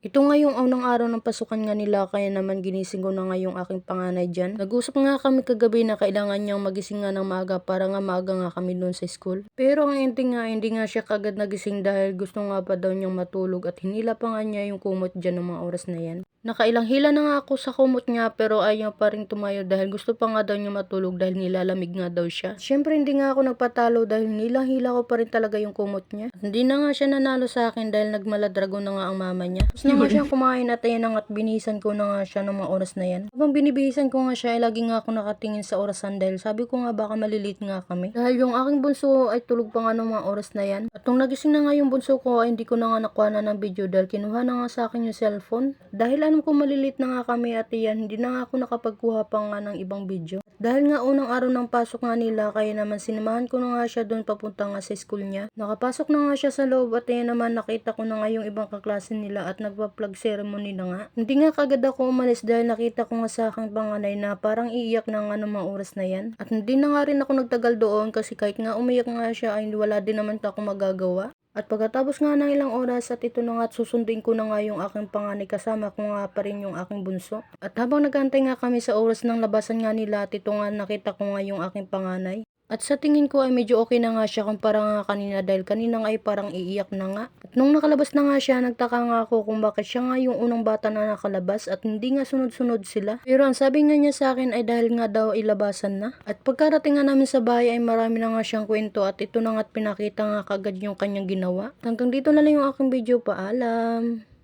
Ito nga yung unang araw ng pasukan nga nila kaya naman ginising ko na nga yung aking panganay dyan. Nag-usap nga kami kagabi na kailangan niyang magising nga ng maaga para nga maaga nga kami doon sa school. Pero ang ending nga, hindi nga siya kagad nagising dahil gusto nga pa daw niyang matulog at hinila pa nga niya yung kumot dyan ng mga oras na yan. Nakailang hila na nga ako sa kumot niya pero ayaw pa rin tumayo dahil gusto pa nga daw niya matulog dahil nilalamig nga daw siya. Siyempre hindi nga ako nagpatalo dahil nilang-hila ko pa rin talaga yung kumot niya. At hindi na nga siya nanalo sa akin dahil nagmaladragon na nga ang mama niya. Tapos na nga siya kumain at ayan na nga at binihisan ko na nga siya ng mga oras na yan. Habang binibihisan ko nga siya ay lagi nga ako nakatingin sa orasan dahil sabi ko nga baka malilit nga kami. Dahil yung aking bunso ay tulog pa nga ng mga oras na yan. At nung nagising na nga yung bunso ko ay hindi ko na nga nakuha na ng video dahil kinuha na nga sa akin yung cellphone. Dahil alam ko malilit na nga kami at yan, hindi na nga ako nakapagkuha pa nga ng ibang video. Dahil nga unang araw ng pasok nga nila kaya naman sinamahan ko na nga siya doon papunta nga sa school niya. Nakapasok na nga siya sa loob at yan naman nakita ko na nga yung ibang kaklase nila at nagpa-flag ceremony na nga. Hindi nga kagad ako umalis dahil nakita ko nga sa aking panganay na parang iiyak na nga ng mga oras na yan. At hindi na nga rin ako nagtagal doon kasi kahit nga umiyak nga siya ay wala din naman ako magagawa. At pagkatapos nga ng ilang oras at ito na nga at susundin ko na nga yung aking panganay kasama ko nga pa rin yung aking bunso. At habang nagantay nga kami sa oras ng labasan nga nila at ito nga nakita ko nga yung aking panganay. At sa tingin ko ay medyo okay na nga siya kumpara nga kanina dahil kanina nga ay parang iiyak na nga. At nung nakalabas na nga siya, nagtaka nga ako kung bakit siya nga yung unang bata na nakalabas at hindi nga sunod-sunod sila. Pero ang sabi nga niya sa akin ay dahil nga daw ilabasan na. At pagkarating nga namin sa bahay ay marami na nga siyang kwento at ito na nga at pinakita nga kagad yung kanyang ginawa. Hanggang dito na lang yung aking video. Paalam!